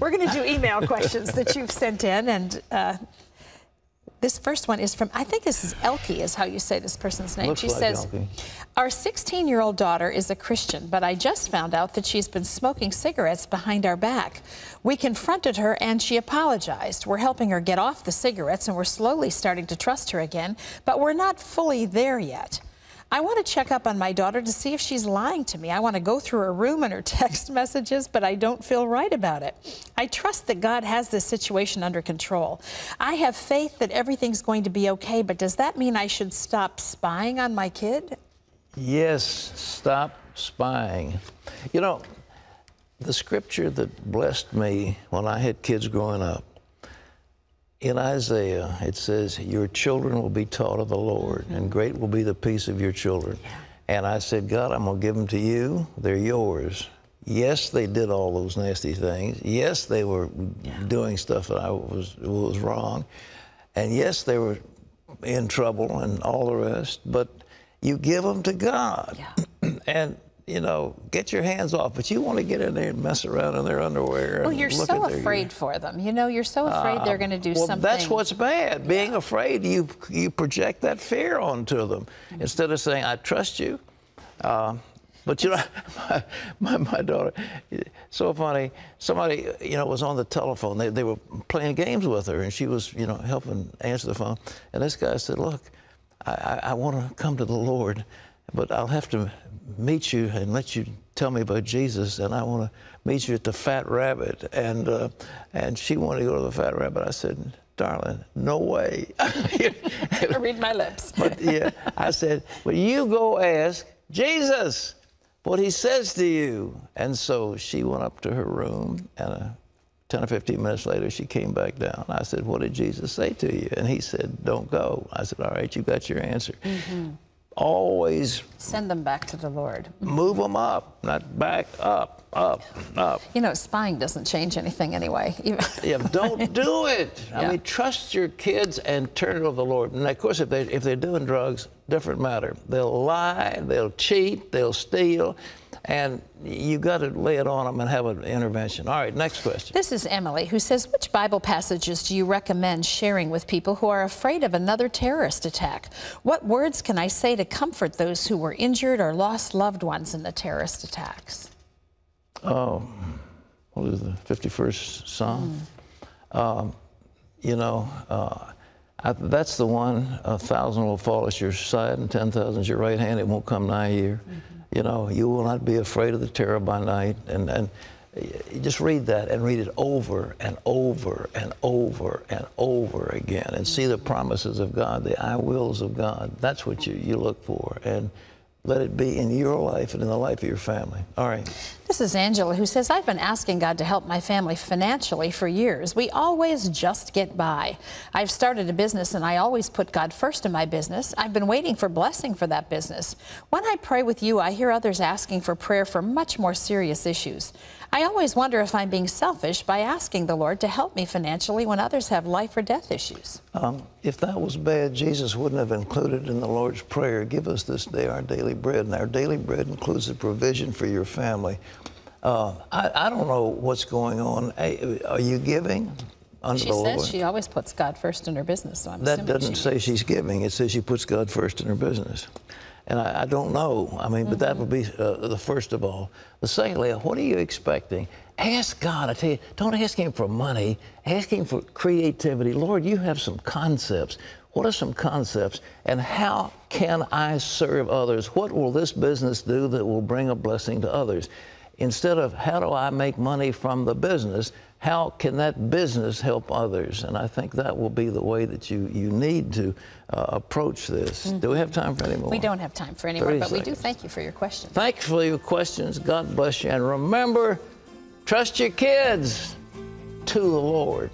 We're going to do email questions that you've sent in, and this first one is from, I think this is Elke, is how you say this person's name. Looks she like says, Elke. Our 16-year-old daughter is a Christian, but I just found out that she's been smoking cigarettes behind our back. We confronted her and she apologized. We're helping her get off the cigarettes and we're slowly starting to trust her again, but we're not fully there yet. I want to check up on my daughter to see if she's lying to me. I want to go through her room and her text messages, but I don't feel right about it. I trust that God has this situation under control. I have faith that everything's going to be okay, but does that mean I should stop spying on my kid? Yes, stop spying. You know, the scripture that blessed me when I had kids growing up, in Isaiah, it says, your children will be taught of the Lord, and great will be the peace of your children. Yeah. And I said, God, I'm going to give them to you. They're yours. Yes, they did all those nasty things. Yes, they were doing stuff that was wrong. And yes, they were in trouble and all the rest. But you give them to God. Yeah. And you know, get your hands off, but you want to get in there and mess around in their underwear. Well, you're so afraid for them. You know, you're so afraid they're going to do something. Well, that's what's bad. Being afraid, you project that fear onto them instead of saying, I trust you. But, you know, my daughter, so funny, somebody, you know, was on the telephone. They were playing games with her, and she was, you know, helping answer the phone. And this guy said, look, I want to come to the Lord, but I'll have to meet you and let you tell me about Jesus, and I want to meet you at the Fat Rabbit. And she wanted to go to the Fat Rabbit. I said, darling, no way. Read my lips. But yeah, I said, well, you go ask Jesus what he says to you. And so she went up to her room, and 10 or 15 minutes later, she came back down. I said, what did Jesus say to you? And he said, don't go. I said, all right, you got your answer. Mm-hmm. Always send them back to the Lord. Move them up, not back, up, up, up. You know, spying doesn't change anything anyway. Yeah, don't do it. I mean, trust your kids and turn it over to the Lord. And of course, if they're doing drugs, different matter. They'll lie, they'll cheat, they'll steal, and you got to lay it on them and have an intervention. All right, next question. This is Emily, who says, which Bible passages do you recommend sharing with people who are afraid of another terrorist attack? What words can I say to comfort those who were injured or lost loved ones in the terrorist attacks? Oh, what is the 51st Psalm? You know, that's the one, 1,000 will fall at your side and 10,000 at your right hand, it won't come nigh you. You know, you will not be afraid of the terror by night. And you just read that and read it over and over and over and over again and see the promises of God, the I wills of God. That's what you look for. And let it be in your life and in the life of your family. All right. This is Angela, who says, I've been asking God to help my family financially for years. We always just get by. I've started a business, and I always put God first in my business. I've been waiting for blessing for that business. When I pray with you, I hear others asking for prayer for much more serious issues. I always wonder if I'm being selfish by asking the Lord to help me financially when others have life or death issues. If that was bad, Jesus wouldn't have included in the Lord's Prayer, give us this day our daily bread. And our daily bread includes the provision for your family. I don't know what's going on. Are you giving under the Lord? She says she always puts God first in her business. So that doesn't say she's giving. It says she puts God first in her business. And I don't know. I mean, but that would be the first of all. The secondly, what are you expecting? Ask God. I tell you, don't ask him for money. Ask him for creativity. Lord, you have some concepts. What are some concepts? And how can I serve others? What will this business do that will bring a blessing to others? Instead of how do I make money from the business, how can that business help others? And I think that will be the way that you need to approach this. Do we have time for any more? We don't have time for any more, but we do thank you for your questions. Thanks for your questions. God bless you. And remember, trust your kids to the Lord.